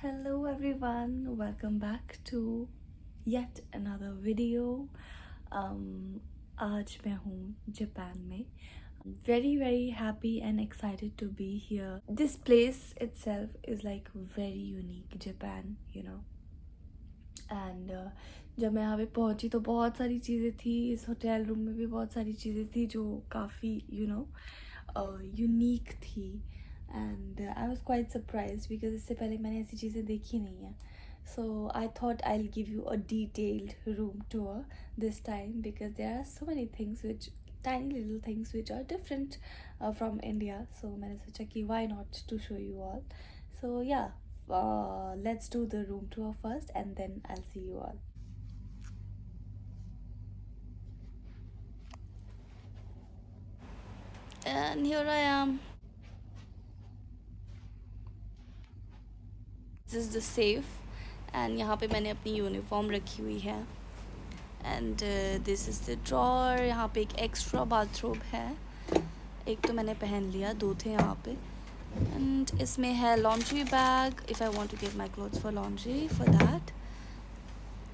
Hello everyone, welcome back to yet another video. आज मैं हूँ जापान में. Very happy and excited to be here. This place itself is like very unique, Japan, you know. And जब मैं यहाँ पे पहुँची तो बहुत सारी चीज़ें थी. इस होटल रूम में भी बहुत सारी चीज़ें थी जो काफ़ी यूनिक थी. And I was quite surprised because इससे पहले मैंने ऐसी चीज़ें देखी नहीं है. So I thought I'll give you a detailed room tour this time because there are so many things tiny little things which are different from India. So मैंने सोचा कि why not to show you all. So yeah, let's do the room tour first and then I'll see you all. And here I am. This is the safe and यहाँ पे मैंने अपनी uniform रखी हुई है. And this is the drawer. यहाँ पे एक एक्स्ट्रा बाथरूम है. एक तो मैंने पहन लिया, 2 थे यहाँ पे. एंड इसमें है laundry bag if I want to give my clothes for laundry for that.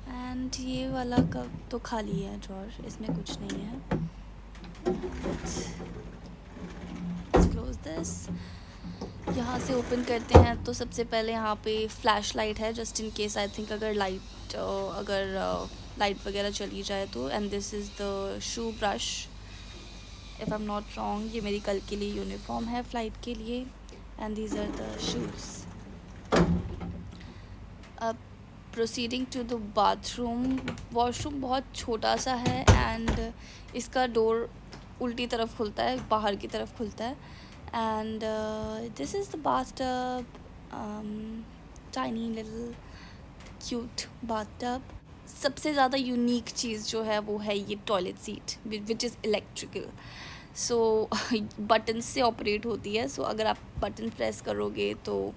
And ये वाला कब तो खाली है ड्रॉर, इसमें कुछ नहीं है. Close this. यहाँ से ओपन करते हैं तो सबसे पहले यहाँ पे फ्लैश लाइट है just in case. I think अगर लाइट वगैरह चली जाए तो. And this is the shoe brush if I am not wrong. ये मेरी कल के लिए यूनिफॉर्म है फ़्लाइट के लिए. And these are the shoes. अब proceeding to the bathroom. Washroom बहुत छोटा सा है एंड इसका डोर उल्टी तरफ खुलता है, बाहर की तरफ खुलता है. And this is the bathtub. Tiny little cute bathtub. सबसे ज़्यादा यूनिक चीज़ जो है वो है ये toilet seat which is electrical. So button से ऑपरेट होती है. सो अगर आप बटन प्रेस करोगे तो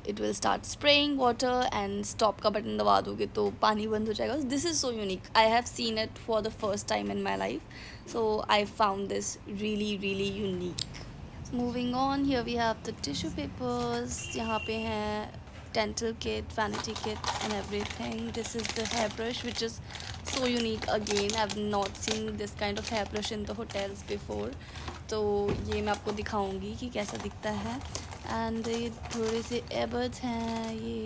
it will start spraying water and stop का बटन दबा दोगे तो पानी बंद हो जाएगा. This is so unique. I have seen it for the first time in my life. So I found this really unique. Moving on, here we have the tissue papers. यहाँ पे हैं dental kit, vanity kit and everything. This is the hairbrush which is so unique again. I've not seen this kind of hairbrush in the hotels before. तो ये मैं आपको दिखाऊंगी कि कैसा दिखता है. And ये थोड़े से earbuds हैं. ये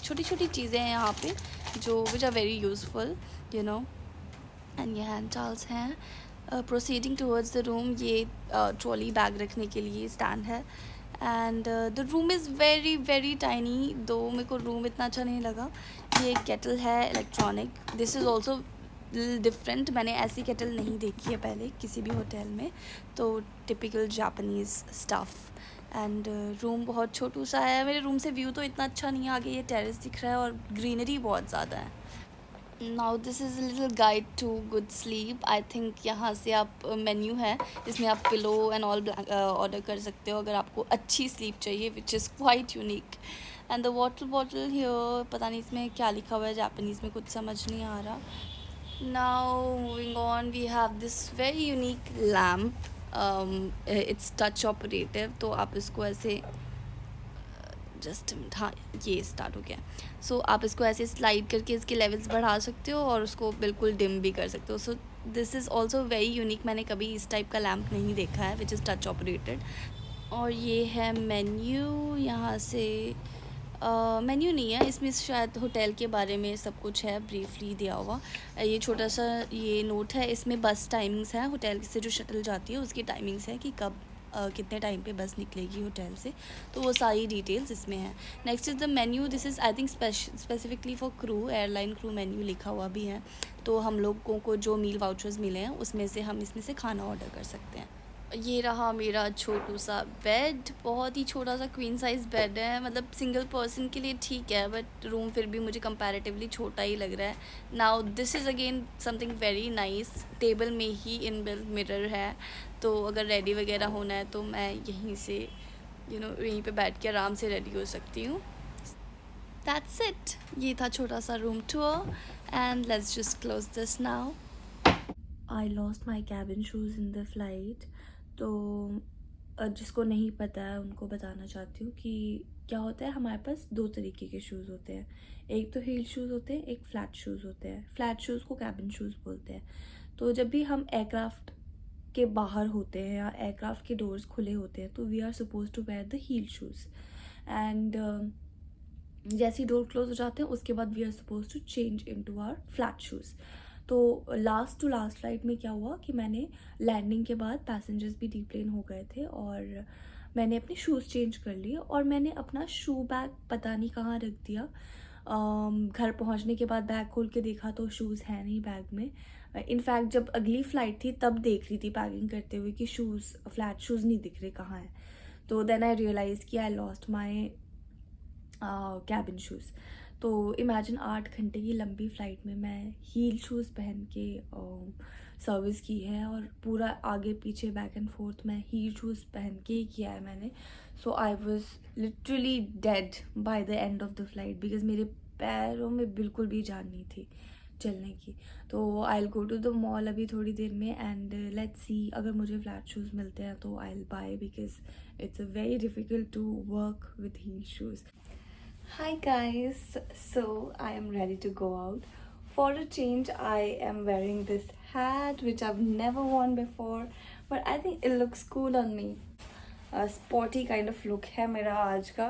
छोटी चीज़ें हैं यहाँ पे जो which are very useful, you know. And ये हैंड टॉवल्स हैं. Proceeding towards the room. ये ट्रॉली बैग रखने के लिए स्टैंड है. And the room is very tiny. दो मेरे को रूम इतना अच्छा नहीं लगा. ये केटल है electronic. This is also different. मैंने ऐसी केटल नहीं देखी है पहले किसी भी होटल में. तो typical Japanese stuff. And room बहुत छोटू सा है. मेरे रूम से व्यू तो इतना अच्छा नहीं है. आगे ये टेरेस दिख रहा है और ग्रीनरी बहुत ज़्यादा है. Now this is a little guide to good sleep. I think यहाँ से आप मेन्यू है इसमें आप पिलो एंड ऑल ऑर्डर कर सकते हो अगर आपको अच्छी स्लीप चाहिए which is quite unique. And the water bottle here, पता नहीं इसमें क्या लिखा हुआ है जापानीज़ में, कुछ समझ नहीं आ रहा. Now moving on, we have this very unique lamp. It's touch operative. तो आप इसको ऐसे जस्ट हाँ ये स्टार्ट हो गया. सो आप इसको ऐसे स्लाइड करके इसके लेवल्स बढ़ा सकते हो और उसको बिल्कुल डिम भी कर सकते हो. सो this is also very unique. मैंने कभी इस टाइप का लैम्प नहीं देखा है विच इज़ टच ऑपरेटेड. और ये है मेन्यू. यहाँ से मेन्यू नहीं है इसमें, शायद होटल के बारे में सब कुछ है ब्रीफली दिया हुआ. ये छोटा सा ये नोट है. इसमें बस टाइमिंग्स हैं. होटल से जो शटल जाती है उसकी टाइमिंग्स है कि कब कितने टाइम पे बस निकलेगी होटल से. तो वो सारी डिटेल्स इसमें है. Next is the menu. This is I think specifically for crew, airline crew menu लिखा हुआ भी है. तो हम लोगों को जो मील वाउचर्स मिले हैं उसमें से हम इसमें से खाना ऑर्डर कर सकते हैं. ये रहा मेरा छोटू सा बेड. बहुत ही छोटा सा क्वीन साइज़ बेड है. मतलब सिंगल पर्सन के लिए ठीक है बट रूम फिर भी मुझे कंपैरेटिवली छोटा ही लग रहा है. Now this is again something very nice. Table में ही इनबिल्ट मिरर है. तो अगर रेडी वगैरह होना है तो मैं यहीं से यहीं पे बैठ के आराम से रेडी हो सकती हूँ. That's it. ये था छोटा सा room tour and let's just close this now. I lost my cabin shoes in the flight. तो जिसको नहीं पता है उनको बताना चाहती हूँ कि क्या होता है। हमारे पास दो तरीके के शूज़ होते हैं, एक तो हील शूज़ होते हैं, एक फ्लैट शूज़ होते हैं। फ्लैट शूज़ को कैबिन शूज़ बोलते हैं। तो जब भी हम एयरक्राफ्ट के बाहर होते हैं या एयरक्राफ्ट के डोर्स खुले होते हैं तो we are suppose to wear the heel shoes. And जैसे ही डोर क्लोज हो जाते हैं उसके बाद we are suppose to change into our flat shoes. तो लास्ट टू लास्ट फ्लाइट में क्या हुआ कि मैंने लैंडिंग के बाद पैसेंजर्स भी डीप्लेन हो गए थे और मैंने अपने शूज़ चेंज कर लिए और मैंने अपना शू बैग पता नहीं कहाँ रख दिया। घर पहुंचने के बाद बैग खोल के देखा तो शूज़ है नहीं बैग में। इनफैक्ट जब अगली फ़्लाइट थी तब देख रही थी पैकिंग करते हुए कि शूज़ फ्लैट शूज़ नहीं दिख रहे कहाँ हैं। तो देन आई रियलाइज़ कि I lost my cabin shoes. तो इमेजिन 8 घंटे की लंबी फ़्लाइट में मैं हील शूज़ पहन के सर्विस की है और पूरा आगे पीछे बैक एंड फोर्थ मैं हील शूज़ पहन के ही किया है मैंने। So I was literally dead by the end of the flight because मेरे पैरों में बिल्कुल भी जान नहीं थी चलने की। तो I will go to the mall अभी थोड़ी देर में एंड लेट्स सी अगर मुझे फ्लैट शूज़ मिलते हैं तो I will buy because it's a very difficult to work with heel shoes. Hi guys, so I am ready to go out. For a change, I am wearing this hat which I've never worn before, but I think it looks cool on me. A sporty kind of look है मेरा आज का.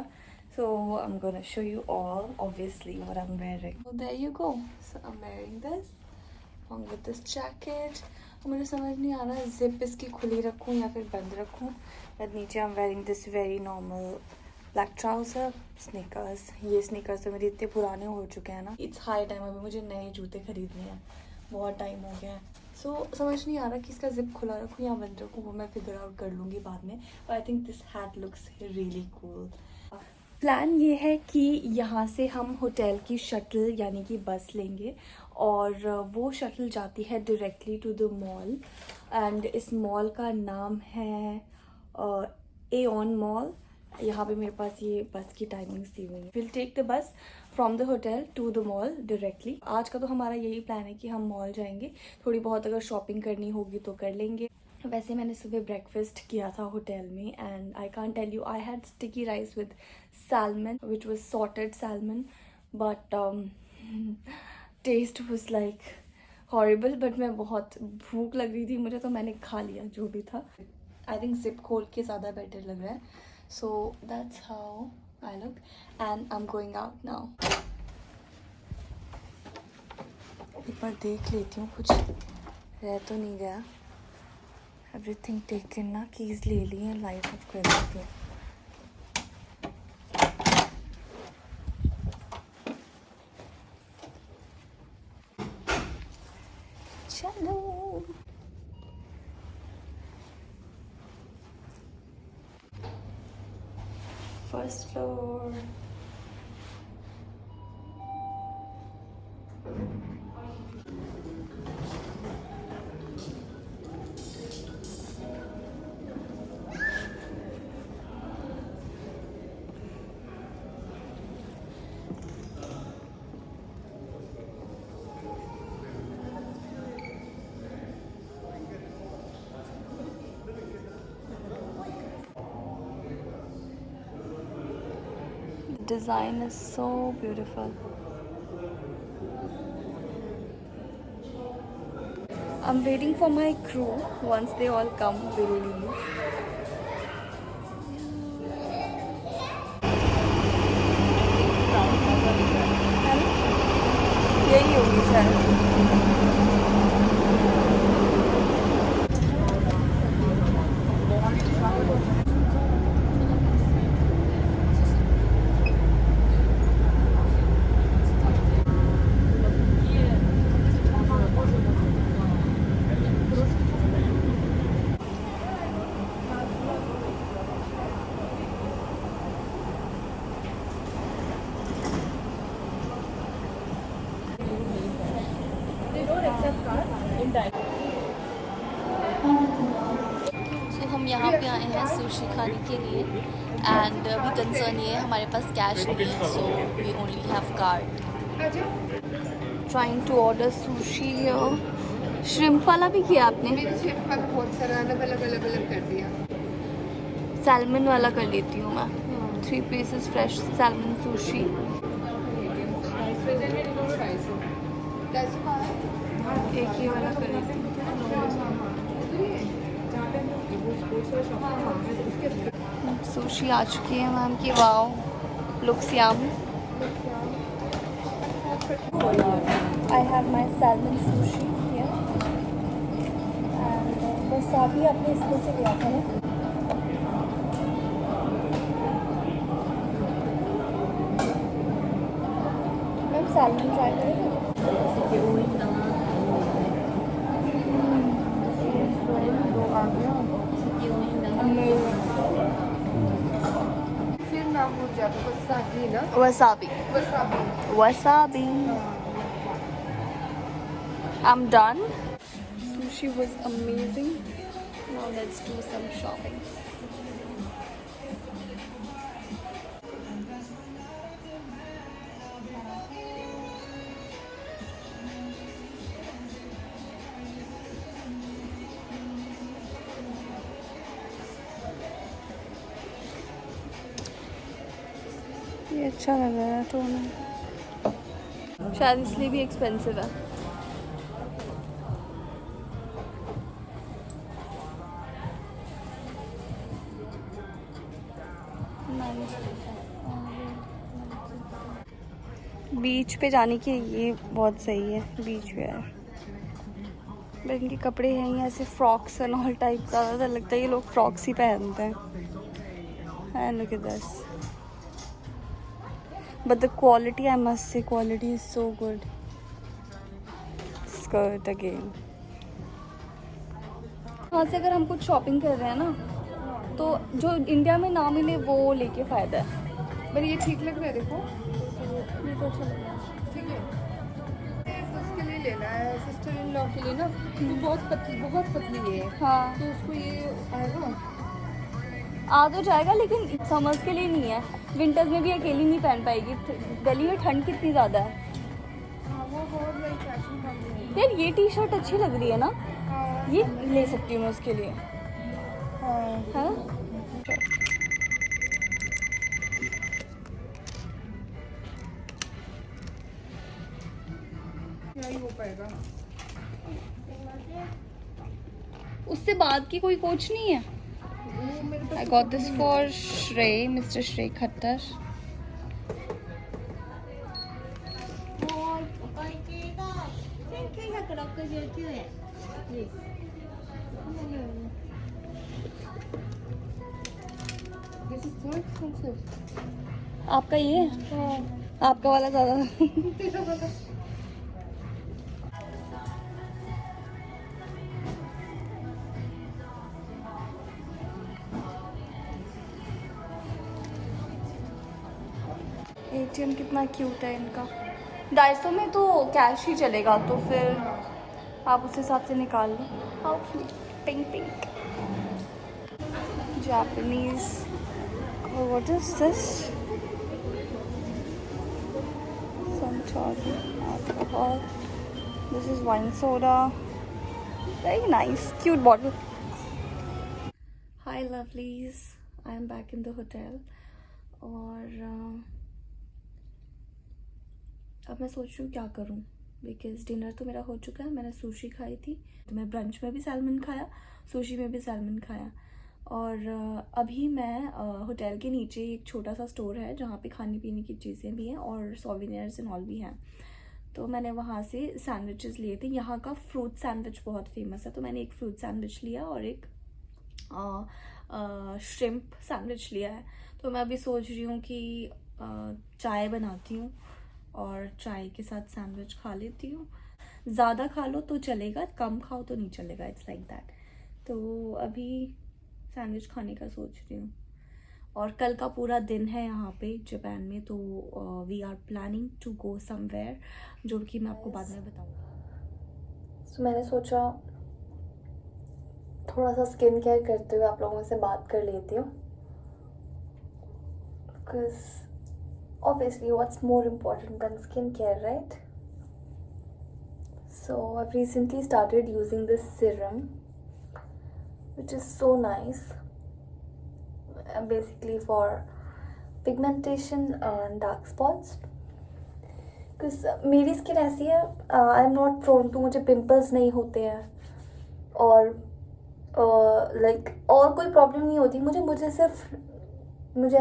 So I'm gonna show you all obviously what I'm wearing. So there you go. So I'm wearing this along with this jacket. मुझे समझ नहीं आ रहा zip इसकी खुली रखूँ या फिर बंद रखूँ. But नीचे I'm wearing this very normal black trouser, sneakers. ये स्नीकर्स तो मेरे इतने पुराने हो चुके हैं ना, इट्स हाई टाइम अभी मुझे नए जूते खरीदने हैं, बहुत टाइम हो गया है। सो समझ नहीं आ रहा कि इसका जिप खुला रखूँ या बंद रखूँ, वो मैं फिगर आउट कर लूँगी बाद में। But I think this hat looks really cool. Plan ये है कि यहाँ से हम होटल की शटल यानी कि बस लेंगे और वो शटल जाती है directly to the mall and इस मॉल का नाम है एऑन मॉल। यहाँ पे मेरे पास ये बस की टाइमिंग्स दी हुई है। Will take the bus from the hotel to the mall directly. आज का तो हमारा यही प्लान है कि हम मॉल जाएंगे, थोड़ी बहुत अगर शॉपिंग करनी होगी तो कर लेंगे। वैसे मैंने सुबह ब्रेकफास्ट किया था होटल में and I can't tell you, I had sticky rice with salmon which was sautéed salmon but taste was like horrible. But मैं बहुत भूख लग रही थी मुझे तो मैंने खा लिया जो भी था। आई थिंक जिप खोल के ज़्यादा बेटर लग रहा है। So that's how I look and I'm going out now. एक बार देख लेती हूँ कुछ रह तो नहीं गया। एवरीथिंग टेकन ना, कीज़ ले ली हैं, लाइट ऑफ कर देती हूँ। चलो first floor. The design is so beautiful. I'm waiting for my crew. Once they all come, we'll leave. यही होगी शायद। सो हम यहाँ पे आए हैं सुशी खाने के लिए एंड अभी कंसर्न ये है हमारे पास कैश नहीं है, so we only have card. Trying to order sushi here. Shrimp वाला भी किया आपने? मैंने श्रिम्प का बहुत सारा अलग अलग कर दिया। सैल्मन वाला कर लेती हूँ मैं. 3 pieces fresh salmon sushi. एक ही वाला कर लेती हूँ. सुशी आ चुकी है मैम की. Wow, looks yum. I have my salmon sushi here. And wasabi आपने इसमें से लिया था ना? मैम सैल्मन ट्राई करेंगे? फिर नाम भूल जाता वसाबी ना Wasabi. Wasabi Wasabi. I'm done. Sushi was amazing. Now let's do some shopping. ये अच्छा लग रहा है टोनर. शायद इसलिए भी एक्सपेंसिव है. बीच पे जाने के ये बहुत सही है. बीच वेयर. बट इनके कपड़े हैं ये ऐसे फ्रॉक्स एंड ऑल टाइप. ज़्यादातर लगता है ये लोग फ्रॉक्स ही पहनते हैं. And look at this. But the quality, I must say, quality is so good. Skirt again. वहाँ से अगर हम कुछ शॉपिंग कर रहे हैं ना, तो जो इंडिया में ना मिले वो लेके फ़ायदा है. पर ये ठीक लग रहा है देखो ये तो अच्छा लग रहा है. ठीक है ये उसके लिए लेना है सिस्टर इन लॉ के लिए ना तो बहुत पतली है हाँ, तो उसको ये आएगा आ तो जाएगा लेकिन समर्स के लिए नहीं है. विंटर्स में भी अकेली नहीं पहन पाएगी. दिल्ली में ठंड कितनी ज़्यादा है. हाँ वो बहुत लाइक फैशन का है यार ये टी शर्ट अच्छी लग रही है ना. हाँ ये ले सकती हूँ मैं उसके लिए. हाँ है ना. क्या ही हो पाएगा उससे बाद की कोई कोच नहीं है. वो मेरे I pass got this for Shrey, Mr. Shrey Khattar. This is so expensive आपका ये है? आपका वाला ज़्यादा. तेरा वाला ATM कितना क्यूट है इनका. 250 में तो कैश ही चलेगा तो फिर आप उस हिसाब से निकाल लो. How cute. Pink pink Japanese. और what is this? some alcohol. This is wine soda. Very nice, cute bottle. Hi lovelies, I am back in the hotel. और अब मैं सोच रही हूँ क्या करूँ बिकॉज डिनर तो मेरा हो चुका है. मैंने सुशी खाई थी तो मैं ब्रंच में भी सैल्मन खाया, सुशी में भी सैल्मन खाया. और अभी मैं होटल के नीचे एक छोटा सा स्टोर है जहाँ पे खाने पीने की चीज़ें भी हैं और सोवेनियर्स एंड ऑल भी हैं. तो मैंने वहाँ से सैंडविचेस लिए थे. यहाँ का फ्रूट सैंडविच बहुत फेमस है तो मैंने एक फ्रूट सैंडविच लिया और एक श्रिम्प सैंडविच लिया है. तो मैं अभी सोच रही हूँ कि चाय बनाती हूँ और चाय के साथ सैंडविच खा लेती हूँ. ज़्यादा खा लो तो चलेगा, कम खाओ तो नहीं चलेगा. It's like that. तो अभी सैंडविच खाने का सोच रही हूँ. और कल का पूरा दिन है यहाँ पे जापान में तो we are planning to go somewhere जो कि मैं आपको बाद में बताऊँगा. तो मैंने सोचा थोड़ा सा स्किन केयर करते हुए आप लोगों से बात कर लेती हूँ. Because obviously what's more important than skincare, right? So I've recently started using this serum which is so nice. basically for pigmentation and dark spots. Because मेरी स्किन ऐसी है, I am not prone to, मुझे pimples नहीं होते हैं और और कोई प्रॉब्लम नहीं होती मुझे ऐसा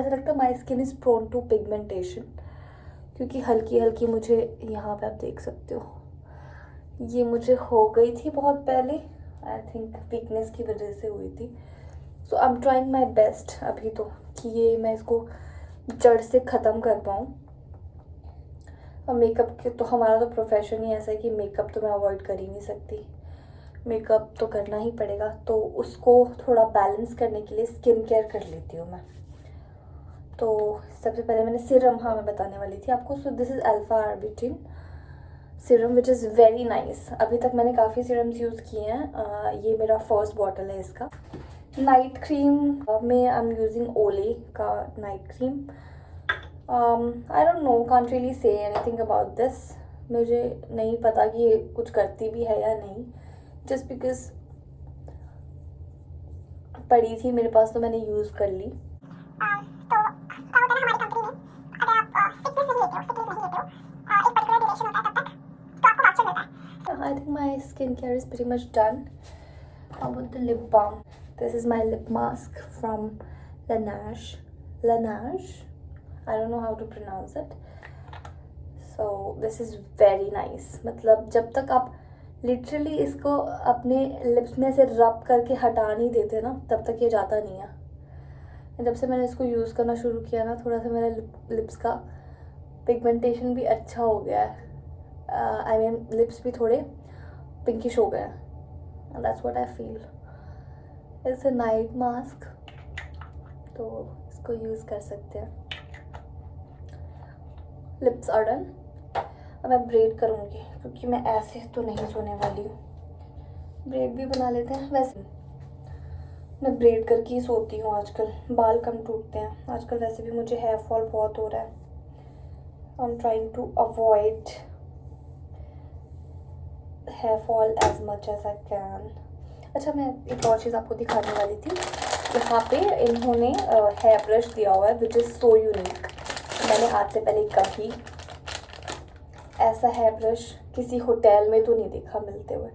लगता है my skin is prone to pigmentation, क्योंकि हल्की हल्की मुझे यहाँ पे आप देख सकते हो, ये मुझे हो गई थी बहुत पहले, आई थिंक वीकनेस की वजह से हुई थी. So I am trying my best अभी तो कि ये मैं इसको जड़ से ख़त्म कर पाऊँ. और मेकअप के तो हमारा तो प्रोफेशन ही ऐसा है कि मेकअप तो मैं अवॉइड कर ही नहीं सकती, मेकअप तो करना ही पड़ेगा. तो उसको थोड़ा बैलेंस करने के लिए स्किन केयर कर लेती हूँ मैं. तो सबसे पहले मैंने सीरम, हाँ मैं बताने वाली थी आपको. So this is alpha arbutin serum which is very nice. अभी तक मैंने काफ़ी सीरम्स यूज़ किए हैं, ये मेरा फर्स्ट बॉटल है इसका. नाइट क्रीम में आई एम यूजिंग ओले का night cream. I don't know, can't really say anything about this. मुझे नहीं पता कि ये कुछ करती भी है या नहीं, जस्ट बिकॉज पड़ी थी मेरे पास तो मैंने यूज़ कर ली. I think my skincare is pretty much done. How about the lip balm? This is my lip mask from Laneige. Laneige? I don't know how to pronounce it. So this is very nice. मतलब जब तक आप literally इसको अपने lips में से रब करके हटा नहीं देते ना, तब तक ये जाता नहीं है. जब से मैंने इसको यूज़ करना शुरू किया ना, थोड़ा सा मेरा लिप्स का पिगमेंटेशन भी अच्छा हो गया है. आई मीन लिप्स भी थोड़े पिंकिश हो गए हैं. And that's what I feel. It's a night mask, तो इसको यूज़ कर सकते हैं. Lips are done. अब मैं ब्रेड करूँगी क्योंकि मैं ऐसे तो नहीं सोने वाली हूँ. ब्रेड भी बना लेते हैं. वैसे मैं ब्रेड करके ही सोती हूँ आजकल, बाल कम टूटते हैं आजकल. वैसे भी मुझे हेयर फॉल बहुत हो रहा है. I am trying to avoid hair fall as much as I can. अच्छा, मैं एक और चीज़ आपको दिखाने वाली थी. यहाँ पे इन्होंने हेयर ब्रश दिया हुआ है विच इज़ सो यूनिक. मैंने आज से पहले कभी ऐसा हेयर ब्रश किसी होटल में तो नहीं देखा मिलते हुए.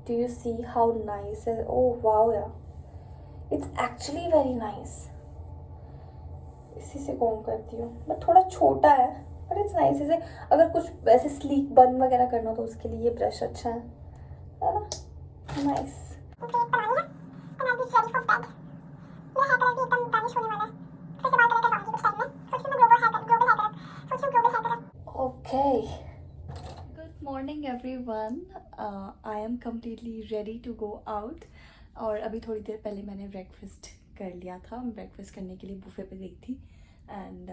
Do you see how nice है? ओह वाओ यार, इट्स एक्चुअली वेरी नाइस. इसी से कॉम करती हूँ, बट थोड़ा छोटा है बट इट्स नाइस. इसे अगर कुछ वैसे स्लीक बन वगैरह करना तो उसके लिए ये ब्रश अच्छा है ना. Nice. Okay, good morning everyone. I am completely ready to go out. और अभी थोड़ी देर पहले मैंने ब्रेकफास्ट कर लिया था. ब्रेकफास्ट करने के लिए बुफे पे गई थी एंड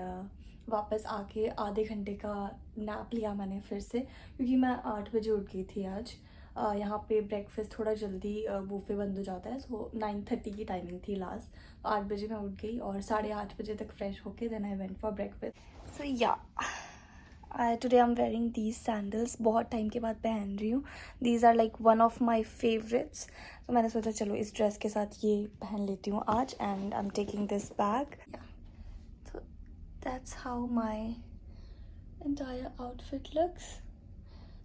वापस आके आधे घंटे का नैप लिया मैंने फिर से, क्योंकि मैं 8 बजे उठ गई थी आज. यहाँ पे ब्रेकफास्ट थोड़ा जल्दी बुफे बंद हो जाता है. सो 9:30 की टाइमिंग थी लास्ट. 8 बजे मैं उठ गई और 8:30 बजे तक फ्रेश होके then I went for breakfast. So yeah today I am wearing these sandals. बहुत टाइम के बाद पहन रही हूँ. These are like one of my favourites. तो मैंने सोचा चलो इस ड्रेस के साथ ये पहन लेती हूँ आज. And I am taking this bag. So that's how my entire outfit looks.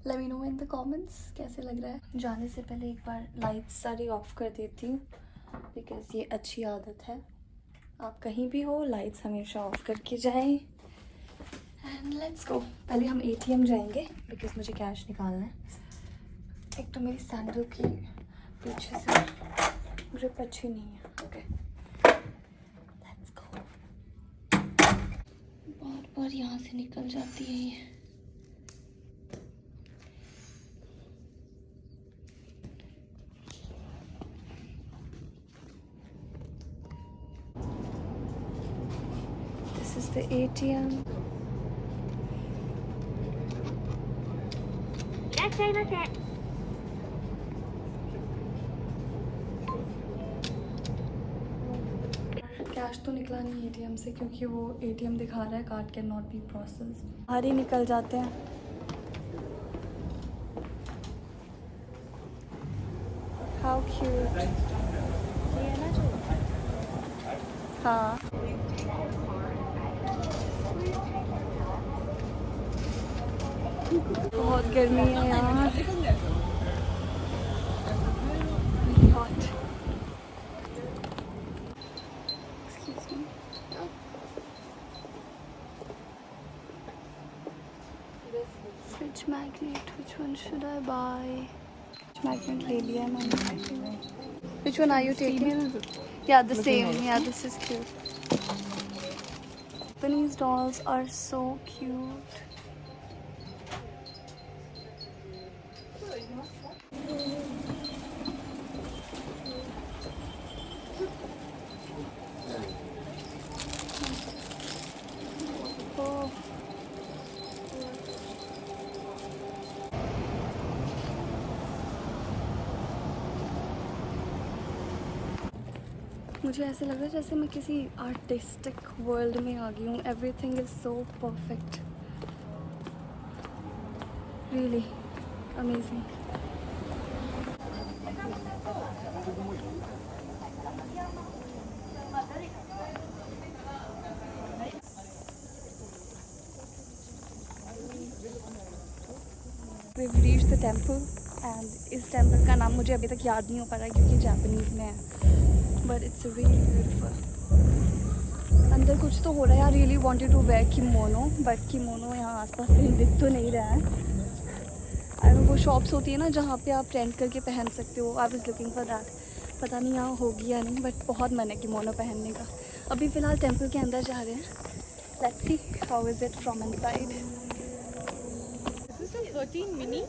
Let me know in the comments कैसे लग रहा है. जाने से पहले एक बार लाइट्स सारी ऑफ कर देती हूँ बिकॉज ये अच्छी आदत है. आप कहीं भी हो लाइट्स हमेशा ऑफ करके जाएं. And let's go. पहले हम ATM जाएंगे बिकॉज मुझे कैश निकालना है. एक तो मेरी सैंडल की पीछे से ग्रिप अच्छी नहीं है. Okay let's go. बार बार यहाँ से निकल जाती है ये. This is the ATM. Cash तो निकला नहीं ATM से क्योंकि वो ATM दिखा रहा है card can not be processed. बाहर ही निकल जाते हैं. How cute. ये है ना जो हाँ बहुत गर्मी है यहाँ. Really hot. Excuse me. Fridge magnet. Which one should I buy? Fridge magnet ले लिया है मैंने. Which one are you taking? Yeah, the same. Yeah, this is cute. Japanese dolls are so cute. Oh. मुझे ऐसे लग रहा है जैसे मैं किसी आर्टिस्टिक वर्ल्ड में आ गई हूँ. Everything is so perfect. Really amazing. We've reached the temple and इस टेम्पल का नाम मुझे अभी तक याद नहीं हो पा रहा क्योंकि जापानीज़ में है. But it's really beautiful. अंदर कुछ तो हो रहा है. I really wanted to wear kimono but kimono यहाँ आसपास कहीं दिख तो नहीं रहा है. और वो शॉप्स होती है ना जहाँ पे आप रेंट करके पहन सकते हो. I was looking for that. पता नहीं यहाँ होगी या नहीं बट बहुत मन है किमोनो पहनने का. अभी फ़िलहाल टेम्पल के अंदर जा रहे हैं. Let's see how is it from inside. 13 mini.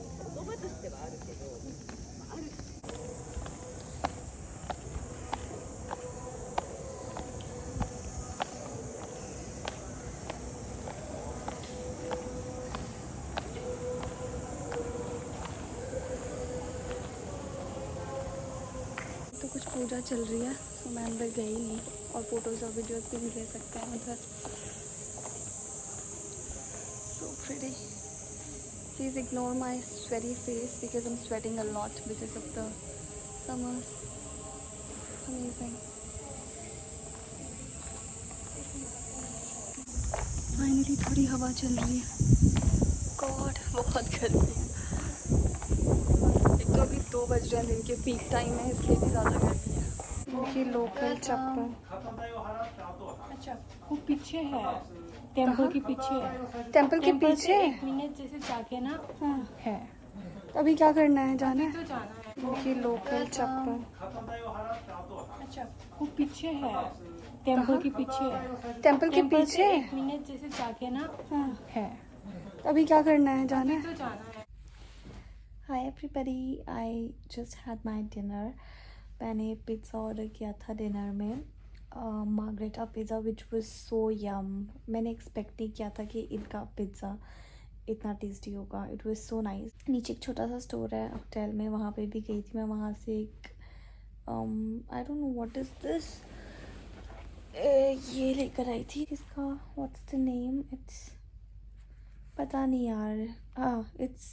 तो कुछ पूजा चल रही है तो मैं अंदर गई नहीं. और फोटोज़ और वीडियोज़ भी ले सकते हैं उधर. So pretty. Please ignore my sweaty face because I'm sweating a lot because of the summers. Amazing. Finally थोड़ी हवा चल रही है. God बहुत गर्मी है. एक तो अभी 2 बज रहे हैं दिन के. पीक टाइम है इसलिए भी ज़्यादा गर्मी है. इनकी लोकल चप्पल. अच्छा वो पीछे है. टेम्पल के पीछे है. टेम्पल के पीछे 1 मिनट जैसे जाके ना. हाँ. है. अभी क्या करना है? जाना है. तो जाना है. इनकी लोकल चप्पल. अच्छा वो पीछे है. टेम्पल के पीछे है. टेम्पल के पीछे 1 मिनट जैसे जाके ना. हाँ. है. अभी क्या करना है? जाना है. तो जाना है. Hi everybody, I just had my dinner. मैंने पिज़्ज़ा ऑर्डर किया था डिनर में. Margherita pizza which was so yum. मैंने एक्सपेक्ट नहीं किया था कि इनका पिज़्ज़ा इतना टेस्टी होगा. It was so nice. नीचे एक छोटा सा स्टोर है होटल में, वहाँ पे भी गई थी मैं. वहाँ से एक I don't know what is this, ये लेकर आई थी. इसका व्हाट्स द नेम? इट्स पता नहीं यार. हाँ, इट्स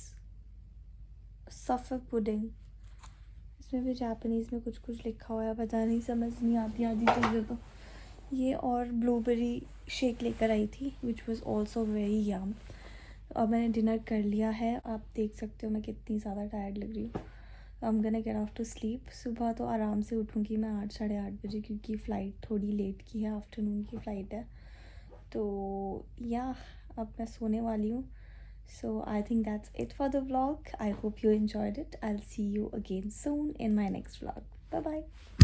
सफ़र पुडिंग. इसमें भी जापानीज़ में कुछ कुछ लिखा हुआ है. पता नहीं, समझ नहीं आती आधी चीज़ें तो. ये और ब्लूबेरी शेक लेकर आई थी विच वॉज़ ऑल्सो वेरी यम. अब मैंने डिनर कर लिया है. आप देख सकते हो मैं कितनी ज़्यादा टायर्ड लग रही हूँ. I am gonna get off to sleep. सुबह तो आराम से उठूँगी मैं 8 साढ़े 8 बजे क्योंकि फ़्लाइट थोड़ी लेट की है. आफ्टरनून की फ़्लाइट है तो या अब मैं सोने वाली हूँ. So I think that's it for the vlog. I hope you enjoyed it. I'll see you again soon in my next vlog. Bye bye.